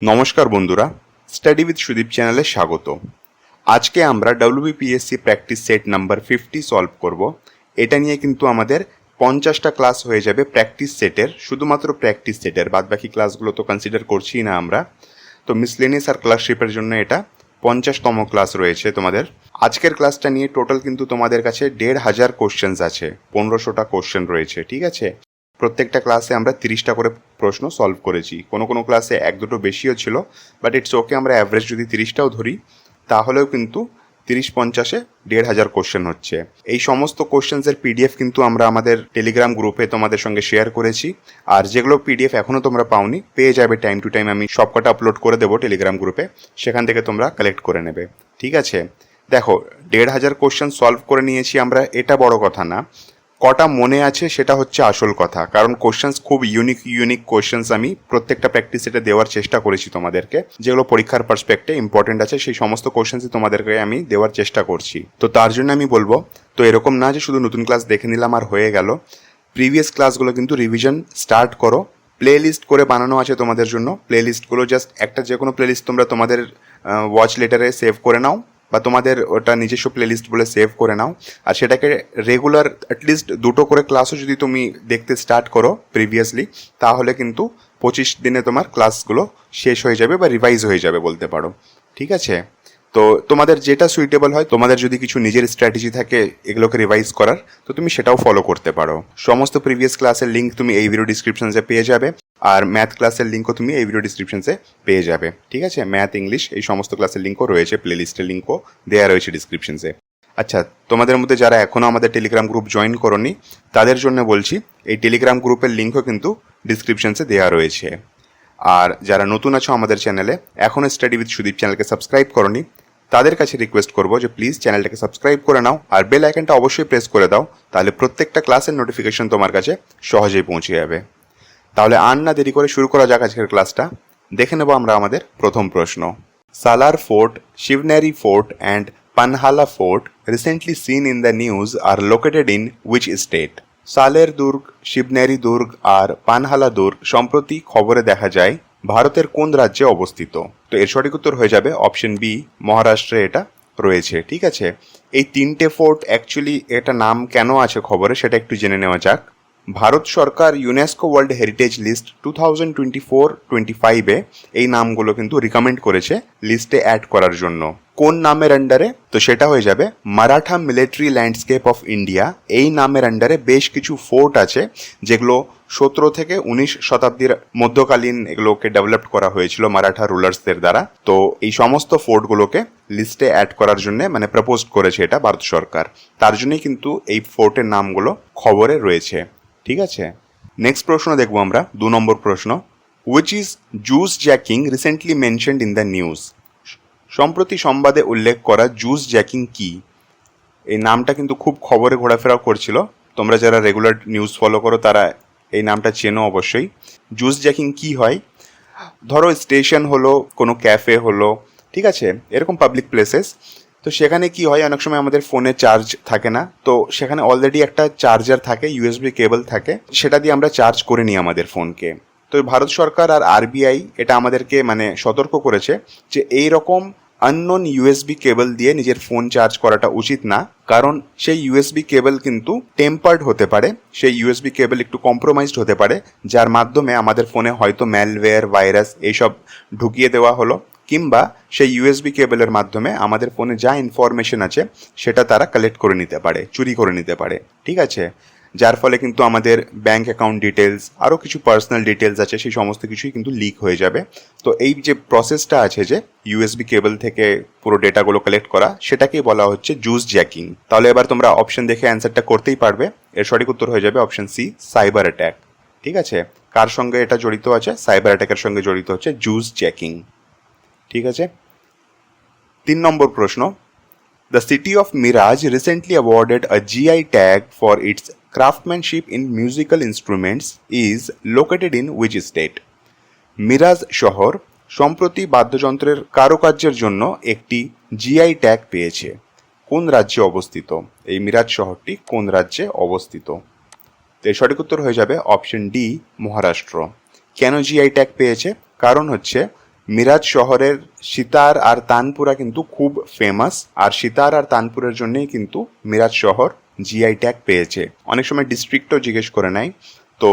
নমস্কার বন্ধুরা, study with Sudip চ্যানেলে স্বাগত। আজকে আমরা WBPSC practice set number 50 solve করব। এটা নিয়ে কিন্তু আমাদের 50টা ক্লাস হয়ে যাবে প্র্যাকটিস সেটের, শুধুমাত্র প্র্যাকটিস সেটের, বাদবাকি ক্লাসগুলো তো কনসিডার করছি না আমরা। তো মিসলেনিয়াস আর ক্লাসশিপের জন্য এটা 50তম ক্লাস রয়েছে তোমাদের। আজকের ক্লাসটা নিয়ে টোটাল কিন্তু তোমাদের কাছে 1,500 কোশ্চেন্স আছে, 1500টা কোশ্চেন রয়েছে, ঠিক আছে। প্রত্যেকটা ক্লাসে আমরা 30টা করে প্রশ্ন সলভ করেছি, কোনো কোনো ক্লাসে এক দুটো বেশিও ছিল, বাট ইটস ওকে। আমরা অ্যাভারেজ যদি 30টাও ধরি তাহলেও কিন্তু 30-50-এ 1,500 কোশ্চেন হচ্ছে। এই সমস্ত কোশ্চেন্সের পিডিএফ কিন্তু আমরা আমাদের টেলিগ্রাম গ্রুপে তোমাদের সঙ্গে শেয়ার করেছি, আর যেগুলো পিডিএফ এখনও তোমরা পাওনি পেয়ে যাবে টাইম টু টাইম, আমি সবকটা আপলোড করে দেবো টেলিগ্রাম গ্রুপে, সেখান থেকে তোমরা কালেক্ট করে নেবে, ঠিক আছে। দেখো, 1,500 কোশ্চেন সলভ করে নিয়েছি আমরা, এটা বড় কথা না, কটা মনে আছে সেটা হচ্ছে আসল কথা। কারণ কোশ্চেন্স খুব ইউনিক কোশ্চেন্স আমি প্রত্যেকটা প্র্যাকটিস সেটে দেওয়ার চেষ্টা করেছি তোমাদেরকে, যেগুলো পরীক্ষার পার্সপেক্টে ইম্পর্টেন্ট আছে, সেই সমস্ত কোশ্চেন্সই তোমাদেরকে আমি দেওয়ার চেষ্টা করছি। তো তার জন্য আমি বলবো, তো এরকম না যে শুধু নতুন ক্লাস দেখে নিলাম আর হয়ে গেল, প্রিভিয়াস ক্লাসগুলো কিন্তু রিভিশন স্টার্ট করো। প্লে লিস্ট করে বানানো আছে তোমাদের জন্য, প্লে লিস্টগুলো জাস্ট একটা যে কোনো প্লে লিস্ট তোমরা তোমাদের ওয়াচ লেটারে সেভ করে নাও, বা তোমাদের ওটা নিজস্ব প্লেলিস্ট বলে সেভ করে নাও, আর সেটাকে রেগুলার অ্যাটলিস্ট দুটো করে ক্লাসও যদি তুমি দেখতে স্টার্ট করো প্রিভিয়াসলি, তাহলে কিন্তু 25 দিনে তোমার ক্লাসগুলো শেষ হয়ে যাবে বা রিভাইজ হয়ে যাবে বলতে পারো, ঠিক আছে। তো তোমাদের যেটা সুইটেবল হয়, তোমাদের যদি কিছু নিজের স্ট্র্যাটেজি থাকে এগুলোকে রিভাইজ করার, তো তুমি সেটাও ফলো করতে পারো। সমস্ত প্রিভিয়াস ক্লাসের লিঙ্ক তুমি এই ভিডিও ডিসক্রিপশনসে পেয়ে যাবে, আর ম্যাথ ক্লাসের লিঙ্কও তুমি এই ভিডিও ডিসক্রিপশনসে পেয়ে যাবে, ঠিক আছে। ম্যাথ, ইংলিশ এই সমস্ত ক্লাসের লিঙ্কও রয়েছে, প্লেলিস্টের লিঙ্কও দেওয়া রয়েছে ডিসক্রিপশনসে। আচ্ছা, তোমাদের মধ্যে যারা এখনও আমাদের টেলিগ্রাম গ্রুপ জয়েন করোনি তাদের জন্য বলছি, এই টেলিগ্রাম গ্রুপের লিঙ্কও কিন্তু ডিসক্রিপশনসে দেওয়া রয়েছে। আর যারা নতুন আছো আমাদের চ্যানেলে, এখনও স্টাডি উইথ সুদীপ চ্যানেলকে সাবস্ক্রাইব করোনি, তাদের কাছে রিকোয়েস্ট করবো যে প্লিজ চ্যানেলটাকে সাবস্ক্রাইব করে নাও, আর বেল আইকনটা অবশ্যই প্রেস করে দাও, তাহলে প্রত্যেকটা ক্লাসের নোটিফিকেশন তোমার কাছে সহজেই পৌঁছে যাবে। তাহলে আর না দেরি করে শুরু করা যাক আজকের ক্লাসটা। দেখে নেব আমরা আমাদের প্রথম প্রশ্ন। Salher fort, Shivneri fort and Panhala fort recently seen in the news are located in which state? সালের দুর্গ, শিবনেরি দুর্গ আর পানহালা দুর্গ সম্প্রতি খবরে দেখা যায় ভারতের কোন রাজ্যে অবস্থিত? তো এর সঠিক উত্তর হয়ে যাবে অপশন বি, মহারাষ্ট্রে এটা রয়েছে, ঠিক আছে। এই তিনটে ফোর্ট অ্যাকচুয়ালি এটা নাম কেন আছে খবরে সেটা একটু জেনে নেওয়া যাক। ভারত সরকার ইউনেস্কো ওয়ার্ল্ড হেরিটেজ লিস্ট 2024-25-এ এই নামগুলো কিন্তু রিকমেন্ড করেছে লিস্টে অ্যাড করার জন্য। কোন নামের আন্ডারে? তো সেটা হয়ে যাবে Maratha military landscape of India. এই নামের আন্ডারে বেশ কিছু ফোর্ট আছে যেগুলো 17 থেকে 19 শতাব্দীর মধ্যকালীন এগুলোকে ডেভেলপ করা হয়েছিল মারাঠা রুলার্সদের দ্বারা। তো এই সমস্ত ফোর্টগুলোকে লিস্টে অ্যাড করার জন্য মানে প্রপোজ করেছে এটা ভারত সরকার, তার জন্যই কিন্তু এই ফোর্টের নামগুলো খবরে রয়েছে, ঠিক আছে। নেক্সট প্রশ্ন দেখবো আমরা, 2 নম্বর প্রশ্ন। Which is juice jacking recently mentioned in the news? সম্প্রতি সংবাদে উল্লেখ করা জুস জ্যাকিং কি? এই নামটা কিন্তু খুব খবরে ঘোরাফেরা করছিল, তোমরা যারা রেগুলার নিউজ ফলো করো তারা এই নামটা চেনো অবশ্যই। জুস জ্যাকিং কি হয়? ধরো স্টেশন হলো, কোনো ক্যাফে হলো, ঠিক আছে, এরকম পাবলিক প্লেসেস, তো সেখানে কি হয়, অনেক সময় আমাদের ফোনে চার্জ থাকে না, তো সেখানে অলরেডি একটা চার্জার থাকে, ইউএসবি কেবল থাকে, সেটা দিয়ে আমরা চার্জ করে নিই আমাদের ফোনকে। তো ভারত সরকার আর আরবিআই এটা আমাদেরকে মানে সতর্ক করেছে যে এই রকম আননোন ইউএসবি কেবল দিয়ে নিজের ফোন চার্জ করাটা উচিত না, কারণ সেই ইউএসবি কেবল কিন্তু টেম্পার্ড হতে পারে, সেই ইউএসবি কেবল একটু কম্প্রোমাইজড হতে পারে, যার মাধ্যমে আমাদের ফোনে হয়তো ম্যালওয়্যার, ভাইরাস এইসব ঢুকিয়ে দেওয়া হলো, কিংবা সেই ইউএসবি কেবলের মাধ্যমে আমাদের ফোনে যা ইনফরমেশন আছে সেটা তারা কালেক্ট করে নিতে পারে, চুরি করে নিতে পারে, ঠিক আছে। যার ফলে কিন্তু আমাদের ব্যাঙ্ক অ্যাকাউন্ট ডিটেলস, আরও কিছু পার্সোনাল ডিটেলস আছে, সেই সমস্ত কিছুই কিন্তু লিক হয়ে যাবে। তো এই যে প্রসেসটা আছে যে ইউএসবি কেবল থেকে পুরো ডেটাগুলো কালেক্ট করা, সেটাকেই বলা হচ্ছে জুস জ্যাকিং। তাহলে এবার তোমরা অপশন দেখে অ্যান্সারটা করতেই পারবে। এর সঠিক উত্তর হয়ে যাবে অপশন সি, সাইবার অ্যাট্যাক, ঠিক আছে। কার সঙ্গে এটা জড়িত আছে? সাইবার অ্যাট্যাকের সঙ্গে জড়িত হচ্ছে জুস জ্যাকিং, ঠিক আছে। 3 নম্বর প্রশ্ন। The city of Miraj recently awarded a GI tag for its craftsmanship in musical instruments is located in which state? Miraj শহর সম্প্রতি বাদ্যযন্ত্রের কারুকার্যের জন্য একটি জিআই ট্যাগ পেয়েছে, কোন রাজ্যে অবস্থিত? এই মিরাজ শহরটি কোন রাজ্যে অবস্থিত? এর সঠিক উত্তর হয়ে যাবে অপশন ডি, মহারাষ্ট্র। কেন জিআই ট্যাগ পেয়েছে? কারণ হচ্ছে মিরাজ শহরের সিতার আর তানপুরা কিন্তু খুব ফেমাস, আর সিতার আর তানপুরের জন্যই কিন্তু মিরাজ শহর জিআই ট্যাগ পেয়েছে। অনেক সময় ডিস্ট্রিক্টও জিজ্ঞেস করে নেয়, তো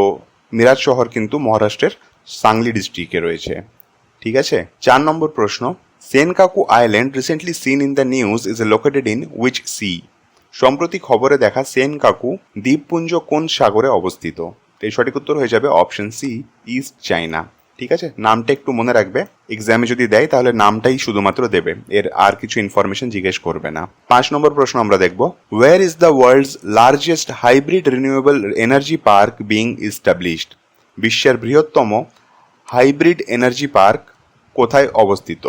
মিরাজ শহর কিন্তু মহারাষ্ট্রের সাংলি ডিস্ট্রিক্টে রয়েছে। ঠিক আছে। 4 নম্বর প্রশ্ন, Senkaku island recently seen in the news is located in which sea? সম্প্রতি খবরে দেখা সেনকাকু দ্বীপপুঞ্জ কোন সাগরে অবস্থিত? তো এই সঠিক উত্তর হয়ে যাবে অপশন সি, ইস্ট চায়না। ঠিক আছে, নামটা একটু মনে রাখবে, এক্সামে যদি দেয় তাহলে নামটাই শুধুমাত্র দেবে, এর আর কিছু ইনফরমেশন জিজ্ঞেস করবে না। 5 নম্বর প্রশ্ন আমরা দেখব, where is the world's largest hybrid renewable energy park being established? বিশ্বের বৃহত্তম হাইব্রিড এনার্জি পার্ক কোথায় অবস্থিত?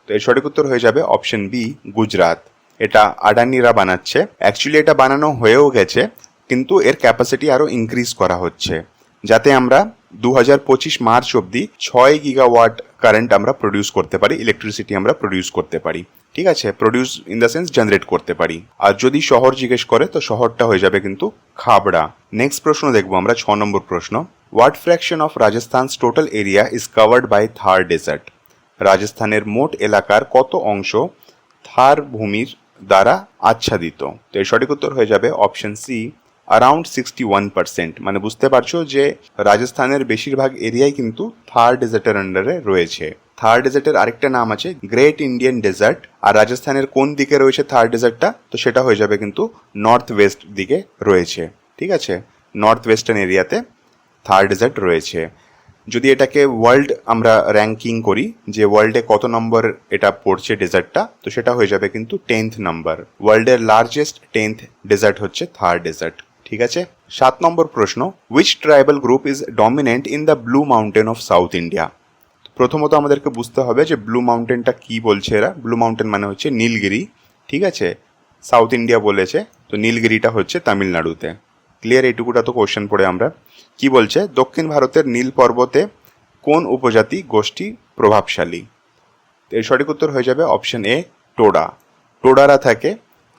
তো এর সঠিক উত্তর হয়ে যাবে অপশন বি, গুজরাট। এটা আডানিরা বানাচ্ছে। অ্যাকচুয়ালি এটা বানানো হয়েও গেছে, কিন্তু এর ক্যাপাসিটি আরও ইনক্রিজ করা হচ্ছে, যাতে আমরা 2025 মার্চ অবধি 6 গিগাওয়াট কারেন্ট আমরা প্রডিউস করতে পারি, ইলেকট্রিসিটি আমরা প্রডিউস করতে পারি। ঠিক আছে, produce in the sense generate করতে পারি। আর যদি শহর জিজ্ঞেস করে তো শহরটা হয়ে যাবে কিন্তু খাবড়া। নেক্সট প্রশ্ন দেখবো আমরা 6 নম্বর প্রশ্ন, what fraction of Rajasthan's total area is covered by Thar desert? রাজস্থানের মোট এলাকার কত অংশ থার ভূমির দ্বারা আচ্ছাদিত? তো এর সঠিক উত্তর হয়ে যাবে অপশন সি, অ্যারাউন্ড 61%। মানে বুঝতে পারছো যে রাজস্থানের বেশিরভাগ এরিয়াই কিন্তু থার ডেজার্টের আন্ডারে রয়েছে। থার ডেজার্টের আরেকটা নাম আছে গ্রেট ইন্ডিয়ান ডেজার্ট। আর রাজস্থানের কোন দিকে রয়েছে থার ডেজার্টটা? তো সেটা হয়ে যাবে কিন্তু নর্থ ওয়েস্ট দিকে রয়েছে। ঠিক আছে, নর্থ ওয়েস্টার্ন এরিয়াতে থার ডেজার্ট রয়েছে। যদি এটাকে ওয়ার্ল্ড আমরা র্যাঙ্কিং করি যে ওয়ার্ল্ডে কত নম্বর এটা পড়ছে ডেজার্টটা, তো সেটা হয়ে যাবে কিন্তু 10th নাম্বার। ওয়ার্ল্ডের লার্জেস্ট 10th ডেজার্ট হচ্ছে থার ডেজার্ট। ঠিক আছে। 7 নম্বর প্রশ্ন, which tribal group is dominant in the blue mountain of south India? প্রথমত আমাদেরকে বুঝতে হবে যে ব্লু মাউন্টেনটা কি বলছে এরা। ব্লু মাউন্টেন মানে হচ্ছে নীলগিরি। ঠিক আছে, সাউথ ইন্ডিয়া বলেছে, তো নীলগিরিটা হচ্ছে তামিলনাড়ুতে। ক্লিয়ার? এইটুকুটা তো কোশ্চেন পড়ে আমরা। কি বলছে, দক্ষিণ ভারতের নীল পর্বতে কোন উপজাতি গোষ্ঠী প্রভাবশালী? এর সঠিক উত্তর হয়ে যাবে অপশন এ, টোডা। টোডারা থাকে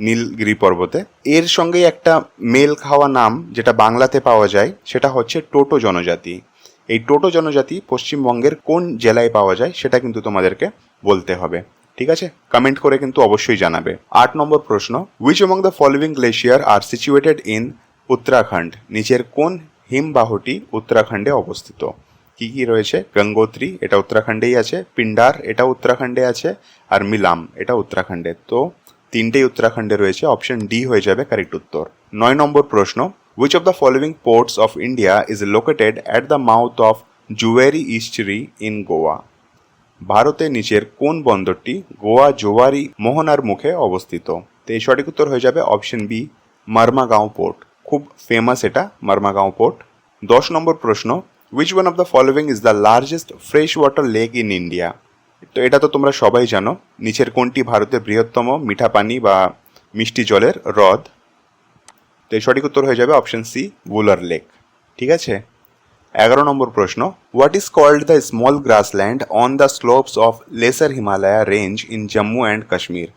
নীলগিরি পর্বতে। এর সঙ্গেই একটা মেল খাওয়া নাম যেটা বাংলাতে পাওয়া যায় সেটা হচ্ছে টোটো জনজাতি। এই টোটো জনজাতি পশ্চিমবঙ্গের কোন জেলায় পাওয়া যায় সেটা কিন্তু তোমাদেরকে বলতে হবে। ঠিক আছে, কমেন্ট করে কিন্তু অবশ্যই জানাবে। 8 নম্বর প্রশ্ন, which among the following glacier are situated in Uttarakhand? নিচের কোন হিমবাহটি উত্তরাখণ্ডে অবস্থিত? কি কি রয়েছে? গঙ্গোত্রী, এটা উত্তরাখণ্ডেই আছে। পিন্ডার, এটা উত্তরাখণ্ডে আছে। আর মিলাম, এটা উত্তরাখণ্ডে। তো তিনটেই উত্তরাখণ্ডে রয়েছে। অপশন ডি হয়ে যাবে কারেক্ট উত্তর। 9 নম্বর প্রশ্ন, which of the following ports of India is located at the mouth of Juweri Estuary in Goa? ভারতের নিচের কোন বন্দরটি গোয়া জোয়ারি মোহনার মুখে অবস্থিত? তো এই সঠিক উত্তর হয়ে যাবে অপশন বি, মারমাগাঁও পোর্ট। খুব ফেমাস এটা মারমাগাঁও পোর্ট। 10 নম্বর প্রশ্ন, which one of the following is the largest freshwater lake in India? তো এটা তো তোমরা সবাই জানো, নিচের কোনটি ভারতের বৃহত্তম মিঠা পানি বা মিষ্টি জলের হ্রদ? তো এই সঠিক উত্তর হয়ে যাবে অপশন সি, বুলার লেক। ঠিক আছে। 11 নম্বর প্রশ্ন, what is called the small grassland on the slopes of lesser Himalaya range in Jammu and Kashmir?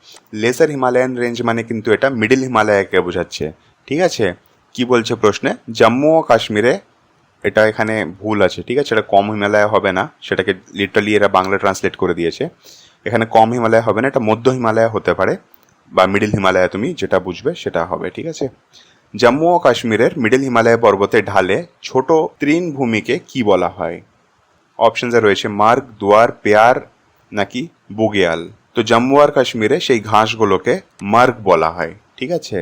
Lesser Himalayan range মানে কিন্তু এটা মিডিল হিমালয়াকে বোঝাচ্ছে। ঠিক আছে, কি বলছে প্রশ্নে, জম্মু ও কাশ্মীরে, এটা এখানে ভুল আছে। ঠিক আছে, এটা কম হিমালয় হবে না, সেটাকে লিটারালি এরা বাংলা ট্রান্সলেট করে দিয়েছে। এখানে কম হিমালয় হবে না, এটা মধ্য হিমালয় হতে পারে, বা মিডিল হিমালয়, তুমি যেটা বুঝবে সেটা হবে। ঠিক আছে, জম্মু ও কাশ্মীরের মিডিল হিমালয় পর্বতের ঢালে ছোট তৃণভূমিকে কি বলা হয়? অপশনসে রয়েছে মার্গ, দুয়ার, পেয়ার নাকি বুগিয়াল। তো জম্মু আর কাশ্মীরে সেই ঘাসগুলোকে মার্গ বলা হয়। ঠিক আছে,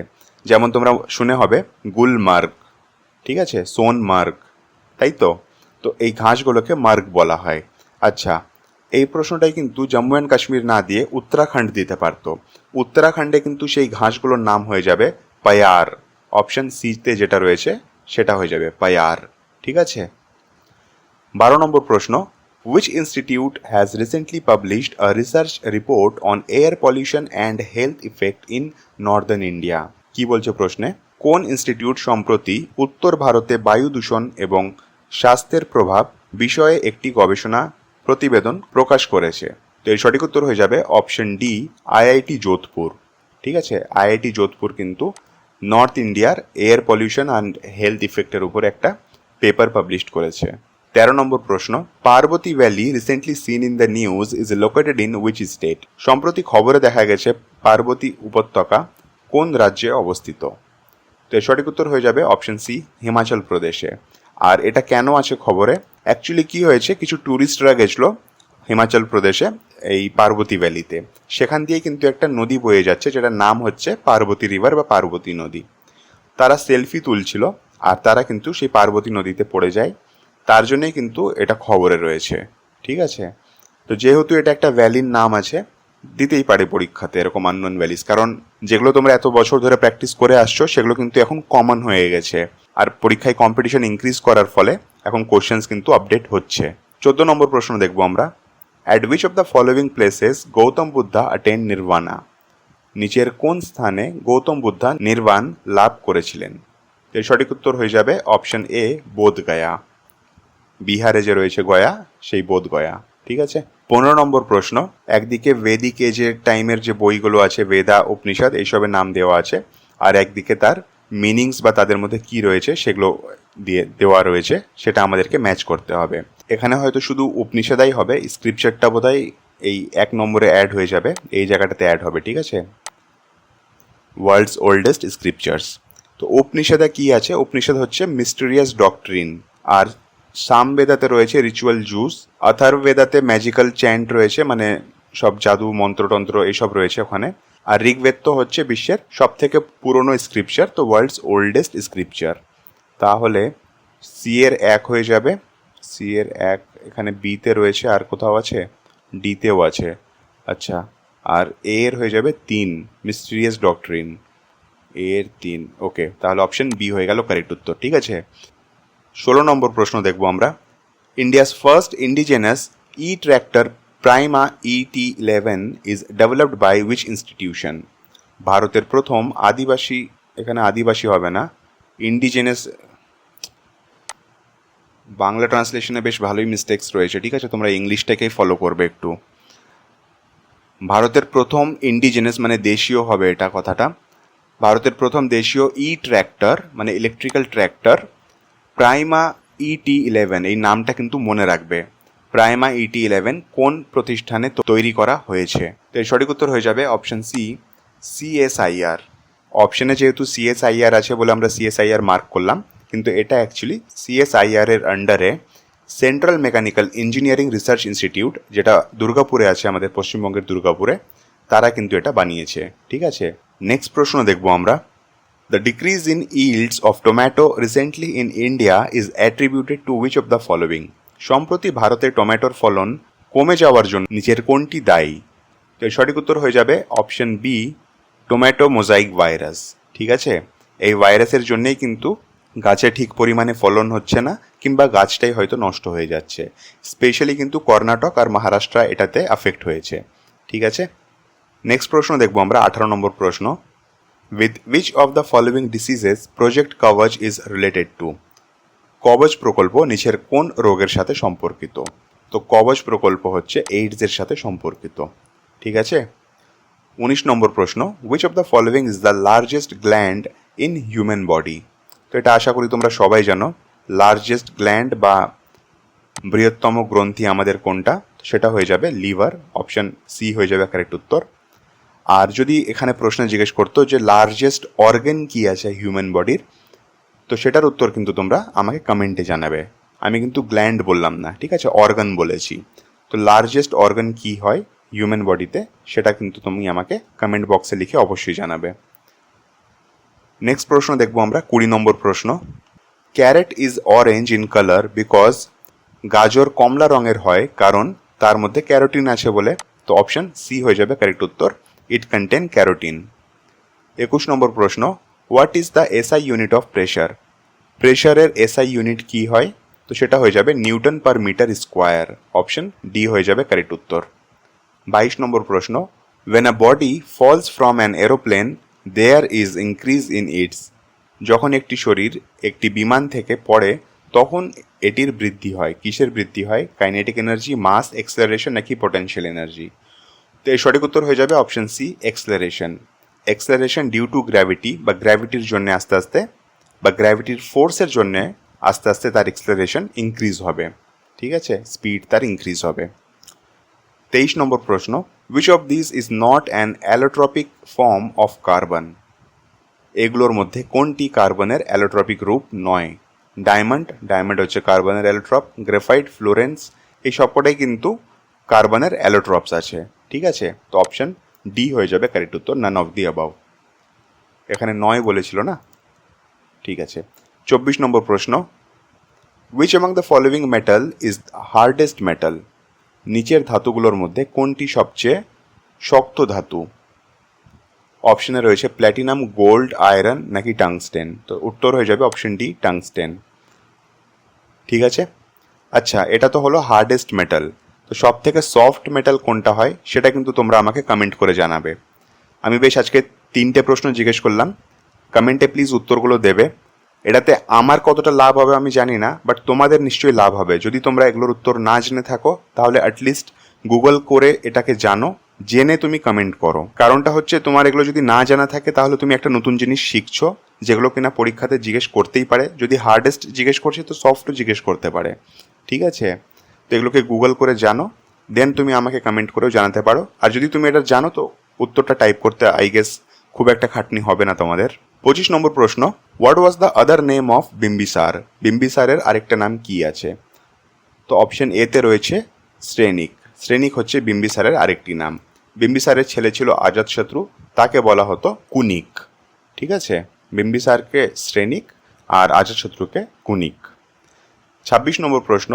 যেমন তোমরা শুনে হবে গুলমার্গ, ঠিক আছে, সোনমার্গ, তাই তো। তো এই ঘাসগুলোকে মার্গ বলা হয়। আচ্ছা, এই প্রশ্নটাই কিন্তু জম্মু অ্যান্ড কাশ্মীর না দিয়ে উত্তরাখণ্ড দিতে পারতো। উত্তরাখণ্ডে কিন্তু সেই ঘাসগুলোর নাম হয়ে যাবে পায়ার। অপশন সিতে যেটা রয়েছে সেটা হয়ে যাবে পায়ার। ঠিক আছে। 12 নম্বর প্রশ্ন, which institute has recently published a research report on air pollution and health effect in northern India? কি বলছে প্রশ্নে, কোন ইনস্টিটিউট সম্প্রতি উত্তর ভারতে বায়ু দূষণ এবং স্বাস্থ্যের প্রভাব বিষয়ে একটি গবেষণা প্রতিবেদন প্রকাশ করেছে? তো এর সঠিক উত্তর হয়ে যাবে অপশন ডি, আইআইটি যোধপুর। ঠিক আছে, আইআইটি যোধপুর কিন্তু নর্থ ইন্ডিয়ার এয়ার পলিউশন অ্যান্ড হেলথ ইফেক্টের উপর একটা পেপার পাবলিশ করেছে। নম্বর প্রশ্ন, Parvati valley recently seen in the news is located in which state? সম্প্রতি খবরে দেখা গেছে পার্বতী উপত্যকা কোন রাজ্যে অবস্থিত? তো এর সঠিক উত্তর হয়ে যাবে অপশন সি, হিমাচল প্রদেশে। আর এটা কেন আছে খবরে? অ্যাকচুয়ালি কি হয়েছে, কিছু ট্যুরিস্টরা গেছিলো হিমাচল প্রদেশে এই পার্বতী ভ্যালিতে। সেখান দিয়ে কিন্তু একটা নদী বয়ে যাচ্ছে যেটার নাম হচ্ছে পার্বতী রিভার বা পার্বতী নদী। তারা সেলফি তুলছিল আর তারা কিন্তু সেই পার্বতী নদীতে পড়ে যায়, তার জন্যই কিন্তু এটা খবরে রয়েছে। ঠিক আছে, তো যেহেতু এটা একটা ভ্যালির নাম আছে, দিতেই পারে পরীক্ষাতে এরকম আননোন ভ্যালিস, কারণ যেগুলো তোমরা এত বছর ধরে প্র্যাকটিস করে আসছো সেগুলো কিন্তু এখন কমন হয়ে গেছে। আর পরীক্ষায় কম্পিটিশন ইনক্রিজ করার ফলে এখন কোশ্চেন্স কিন্তু আপডেট হচ্ছে। 14 নম্বর প্রশ্ন দেখবো আমরা, at which of the following places Gautam Buddha attend nirvana? নিচের কোন স্থানে গৌতম বুদ্ধা নির্বাণ লাভ করেছিলেন? এর সঠিক উত্তর হয়ে যাবে অপশন এ, বোধগয়া। বিহারে যে রয়েছে গয়া, সেই বোধগয়া। ঠিক আছে। 15 নম্বর প্রশ্ন, একদিকে বেদিক এজের টাইমের যে বইগুলো আছে, বেদা, উপনিষদ, এইসবের নাম দেওয়া আছে, আর একদিকে তার মিনিংস বা তাদের মধ্যে কি রয়েছে সেগুলো দিয়ে দেওয়া রয়েছে, সেটা আমাদেরকে ম্যাচ করতে হবে। এখানে হয়তো শুধু উপনিষদাই হবে, স্ক্রিপচারটা বোধহয় এই 1 নম্বরে অ্যাড হয়ে যাবে, এই জায়গাটাতে অ্যাড হবে। ঠিক আছে, ওয়ার্ল্ডস ওল্ডেস্ট স্ক্রিপচার্স। তো উপনিষদে কি আছে? উপনিষদ হচ্ছে মিস্টেরিয়াস ডক্ট্রিন, আর সামবেদাতে রয়েছে রিচুয়াল জুস, অথর্ববেদাতে ম্যাজিক্যাল চ্যান্ট রয়েছে, মানে সব জাদু মন্ত্রতন্ত্র এইসব রয়েছে ওখানে। আর ঋগ্বেদ তো হচ্ছে বিশ্বের সব থেকে পুরনো স্ক্রিপচার, তো ওয়ার্ল্ডস ওল্ডেস্ট স্ক্রিপচার। তাহলে সি এর 1 হয়ে যাবে, সি এর 1 এখানে বিতে রয়েছে, আর কোথাও আছে ডিতেও আছে। আচ্ছা, আর এ এর হয়ে যাবে 3, মিস্টিরিয়াস ডক্ট্রিন, এর 3। ওকে, তাহলে অপশন বি হয়ে গেল কারেক্ট উত্তর। ঠিক আছে। 16 নম্বর প্রশ্ন দেখবো আমরা, India's first indigenous e tractor Prima ET11 is developed by which institution? ভারতের প্রথম আদিবাসী, এখানে আদিবাসী হবে না, ইন্ডিজেনাস, বাংলা ট্রান্সলেশনে বেশ ভালোই মিস্টেক্স রয়েছে। ঠিক আছে, তোমরা ইংলিশটাকেই ফলো করবে একটু। ভারতের প্রথম ইন্ডিজেনাস মানে দেশীয় হবে এটা কথাটা। ভারতের প্রথম দেশীয় ই ট্র্যাক্টর মানে ইলেকট্রিক্যাল ট্র্যাক্টর প্রাইমা ET11, এই নামটা কিন্তু মনে রাখবে। প্রাইমা ET11 কোন প্রতিষ্ঠানে তৈরি করা হয়েছে? তো এর সঠিক উত্তর হয়ে যাবে অপশন সি, CSIR। অপশনে যেহেতু CSIR আছে বলে আমরা CSIR মার্ক করলাম, কিন্তু এটা অ্যাকচুয়ালি CSIR এর আন্ডারে central mechanical engineering research institute, যেটা দুর্গাপুরে আছে, আমাদের পশ্চিমবঙ্গের দুর্গাপুরে, তারা কিন্তু এটা বানিয়েছে। ঠিক আছে। নেক্সট প্রশ্ন দেখবো আমরা, the decrease in yields of tomato recently in India is attributed to which of the following? সম্প্রতি ভারতে টমেটোর ফলন কমে যাওয়ার জন্য নিচের কোনটি দায়ী? তো এর সঠিক উত্তর হয়ে যাবে option B, tomato mosaic virus. ঠিক আছে, এই ভাইরাসের জন্যেই কিন্তু গাছে ঠিক পরিমাণে ফলন হচ্ছে না, কিংবা গাছটাই হয়তো নষ্ট হয়ে যাচ্ছে। স্পেশালি কিন্তু কর্ণাটক আর মহারাষ্ট্র এটাতে আফেক্ট হয়েছে। ঠিক আছে। নেক্সট প্রশ্ন দেখবো আমরা, 18 নম্বর প্রশ্ন, with which of the following diseases project কবচ ইজ রিলেটেড টু? কবচ প্রকল্প নিচের কোন রোগের সাথে সম্পর্কিত? তো কবচ প্রকল্প হচ্ছে এইডসের সাথে সম্পর্কিত। ঠিক আছে। 19 নম্বর প্রশ্ন, which of the following is the largest gland in human body? তো এটা আশা করি তোমরা সবাই জানো, লার্জেস্ট গ্ল্যান্ড বা বৃহত্তম গ্রন্থি আমাদের কোনটা, সেটা হয়ে যাবে লিভার। অপশন সি হয়ে যাবে কারেক্ট উত্তর। আর যদি এখানে প্রশ্ন জিজ্ঞেস করতো যে লার্জেস্ট অর্গান কি আছে হিউম্যান বডির, তো সেটার উত্তর কিন্তু তোমরা আমাকে কমেন্টে জানাবে। আমি কিন্তু গ্ল্যান্ড বললাম না, ঠিক আছে, অর্গান বলেছি। তো লার্জেস্ট অর্গান কি হয় হিউম্যান বডিতে, সেটা কিন্তু তুমি আমাকে কমেন্ট বক্সে লিখে অবশ্যই জানাবে। নেক্সট প্রশ্ন দেখবো আমরা, 20 নম্বর প্রশ্ন, carrot is orange in colour because? গাজর কমলা রঙের হয় কারণ তার মধ্যে ক্যারোটিন আছে বলে। তো অপশন সি হয়ে যাবে কারেক্ট উত্তর, ইট কন্টেন ক্যারোটিন। 21 নম্বর প্রশ্ন, what is the SI unit of pressure? প্রেশারের এসআই ইউনিট কি হয়? তো সেটা হয়ে যাবে newton per metre square. Option D হয়ে যাবে কারেক্ট উত্তর। 22 নম্বর প্রশ্ন, when a body falls from an aeroplane there is increase in its? যখন একটি শরীর একটি বিমান থেকে পড়ে তখন এটির বৃদ্ধি হয়। কিসের বৃদ্ধি হয়? কাইনেটিক এনার্জি, মাস, এক্সেলারেশন নাকি পোটেনশিয়াল এনার্জি? তো এই সঠিক উত্তর হয়ে যাবে option C, acceleration. Acceleration due to gravity বা গ্র্যাভিটির জন্য আস্তে আস্তে বা গ্র্যাভিটির ফোর্সের জন্যে আস্তে আস্তে তার এক্সেলারেশন ইনক্রিজ হবে, ঠিক আছে, স্পিড তার ইনক্রিজ হবে। 23 নম্বর প্রশ্ন, which of these is not an allotropic form of carbon? এগুলোর মধ্যে কোনটি কার্বনের অ্যালোট্রপিক রূপ নয়? ডায়মন্ড হচ্ছে কার্বনের অ্যালোট্রপ, গ্রাফাইট, ফ্লোরেন্স, এই সবকটাই কিন্তু কার্বনের অ্যালোট্রপস আছে, ঠিক আছে। তো অপশন ডি হয়ে যাবে কারেক্ট উত্তর, নান অফ দি অ্যাবাভ। এখানে নয় বলেছিল না, ঠিক আছে। 24 নম্বর প্রশ্ন, which among the following metal is the hardest metal? নিচের ধাতুগুলোর মধ্যে কোনটি সবচেয়ে শক্ত ধাতু? অপশনে রয়েছে প্ল্যাটিনাম, গোল্ড, আয়রন নাকি টাংস্টেন। তো উত্তর হয়ে যাবে অপশন ডি, টাংস্টেন, ঠিক আছে। আচ্ছা, এটা তো হলো হার্ডেস্ট মেটাল। তো সব থেকে সফট মেটাল কোনটা হয় সেটা কিন্তু তোমরা আমাকে কমেন্ট করে জানাবে। আমি বেশ আজকে 3টে প্রশ্ন জিজ্ঞেস করলাম, কমেন্টে প্লিজ উত্তরগুলো দেবে। এটাতে আমার কতটা লাভ হবে আমি জানি না, বাট তোমাদের নিশ্চয়ই লাভ হবে। যদি তোমরা এগুলোর উত্তর না জেনে থাকো তাহলে অ্যাটলিস্ট গুগল করে এটাকে জানো, জেনে তুমি কমেন্ট করো। কারণটা হচ্ছে তোমার এগুলো যদি না জানা থাকে তাহলে তুমি একটা নতুন জিনিস শিখছো, যেগুলো কিনা পরীক্ষাতে জিজ্ঞেস করতেই পারে। যদি হার্ডেস্ট জিজ্ঞেস করছে তো সফটও জিজ্ঞেস করতে পারে, ঠিক আছে। তো এগুলোকে গুগল করে জানো, দেন তুমি আমাকে কমেন্ট করেও জানাতে পারো। আর যদি তুমি এটা জানো তো উত্তরটা টাইপ করতে আই গেস খুব একটা খাটনি হবে না তোমাদের। 25 নম্বর প্রশ্ন, what was the other name of Bimbisara? বিম্বিসারের আরেকটা নাম কি আছে? তো অপশন এ তে রয়েছে শ্রেনিক। শ্রেনিক হচ্ছে বিম্বিসারের আরেকটি নাম। বিম্বিসারের ছেলে ছিল অজাতশত্রু, তাকে বলা হতো কুনিক, ঠিক আছে। বিম্বিসারকে শ্রেনিক আর অজাতশত্রুকে কুনিক। 26 নম্বর প্রশ্ন,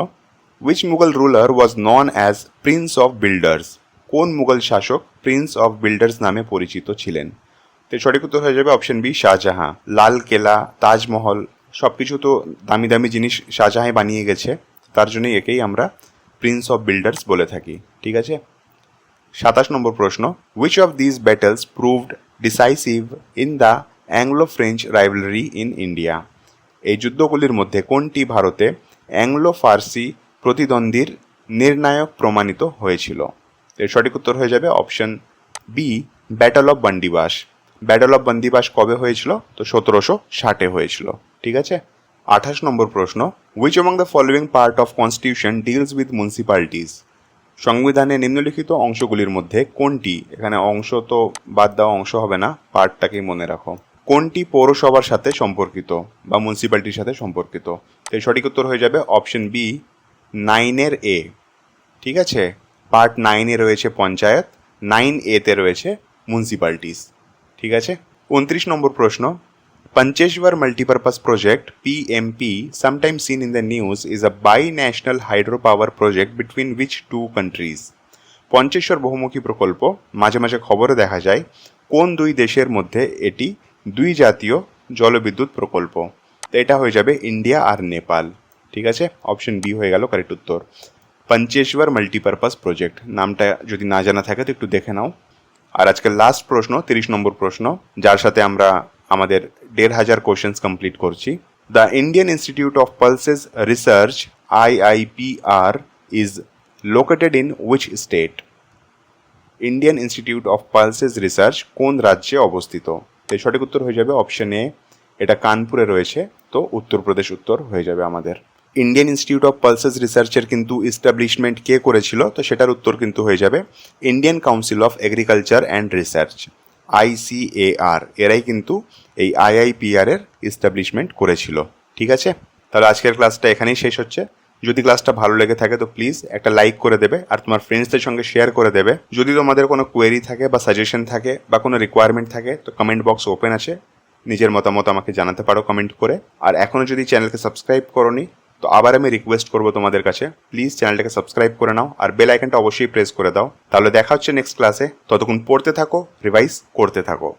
which Mughal ruler was known as Prince of builders? কোন মুঘল শাসক প্রিন্স অফ বিল্ডার্স নামে পরিচিত ছিলেন? তো সঠিক উত্তর হয়ে যাবে অপশন বি, শাহজাহাঁ। লাল কেলা, তাজমহল সব কিছু তো দামি দামি জিনিস শাহজাহাঁ বানিয়ে গেছে, তার জন্যই একেই আমরা প্রিন্স অফ বিল্ডার্স বলে থাকি, ঠিক আছে। 27 নম্বর প্রশ্ন, which of this battles proved decisive in the Anglo French rivalry in India? এই যুদ্ধগুলির মধ্যে কোনটি ভারতে অ্যাংলো ফার্সি প্রতিদ্বন্দ্বীর নির্ণায়ক প্রমাণিত হয়েছিল? এর সঠিক উত্তর হয়ে যাবে option B, battle of Wandiwash. Battle of Wandiwash কবে হয়েছিল? তো 1760 হয়েছিল, ঠিক আছে। 28 নম্বর প্রশ্ন, which among the following part of constitution deals with municipalities? সংবিধানের নিম্নলিখিত অংশগুলির মধ্যে কোনটি, এখানে অংশ তো বাদ দেওয়া, অংশ হবে না, পার্টটাকেই মনে রাখো, কোনটি পৌরসভার সাথে সম্পর্কিত বা মিউনিসিপ্যালিটির সাথে সম্পর্কিত? তো সঠিক উত্তর হয়ে যাবে অপশন বি, 9 এ, ঠিক আছে। পার্ট 9 রয়েছে পঞ্চায়েত, 9A তে রয়েছে মিউনিসিপ্যালিটিস, ঠিক আছে। 29 নম্বর প্রশ্ন, Pancheshwar Multipurpose Project PMP, sometimes seen in the news, is a bi-national hydropower project between which two countries? Pancheshwar বহুমুখী প্রকল্প মাঝে মাঝে খবরে দেখা যায়, কোন দুই দেশের মধ্যে এটি দুই জাতীয় জলবিদ্যুৎ প্রকল্প? তো এটা হয়ে যাবে ইন্ডিয়া আর নেপাল, ঠিক আছে। অপশন বি হয়ে গেল কারেক্ট উত্তর, পঞ্চেশ্বর মাল্টিপারপাস প্রজেক্ট। নামটা যদি না জানা থাকে তো একটু দেখে নাও। আর আজকের লাস্ট প্রশ্ন, 30 নম্বর প্রশ্ন, যার সাথে আমরা আমাদের 1500 কোশ্চেন্স কমপ্লিট করছি। The Indian institute of pulses research IIPR is located in which state? Indian institute of pulses research কোন রাজ্যে অবস্থিত? তো সঠিক উত্তর হয়ে যাবে অপশন এ, এটা কানপুরে রয়েছে, তো উত্তরপ্রদেশ উত্তর হয়ে যাবে আমাদের। ইন্ডিয়ান ইনস্টিটিউট অফ পালসেস রিসার্চের কিন্তু এস্টাবলিশমেন্ট কে করেছিল? তো সেটার উত্তর কিন্তু হয়ে যাবে Indian council of agriculture and research, ICAR। এরাই কিন্তু এই IIPR এর এস্টাবলিশমেন্ট করেছিল, ঠিক আছে। তাহলে আজকের ক্লাসটা এখানেই শেষ হচ্ছে। যদি ক্লাসটা ভালো লেগে থাকে তো প্লিজ একটা লাইক করে দেবে আর তোমার ফ্রেন্ডসদের সঙ্গে শেয়ার করে দেবে। যদি তোমাদের কোনো কোয়েরি থাকে বা সাজেশন থাকে বা কোনো রিকোয়ারমেন্ট থাকে তো কমেন্ট বক্স ওপেন আছে, নিজের মতামত আমাকে জানাতে পারো কমেন্ট করে। আর এখনও যদি চ্যানেলকে সাবস্ক্রাইব করোনি তো আবার আমি রিকোয়েস্ট করবো তোমাদের কাছে, প্লিজ চ্যানেলটাকে সাবস্ক্রাইব করে নাও আর বেল আইকনটা অবশ্যই প্রেস করে দাও। তাহলে দেখা হচ্ছে নেক্সট ক্লাসে, ততক্ষণ পড়তে থাকো, রিভাইজ করতে থাকো।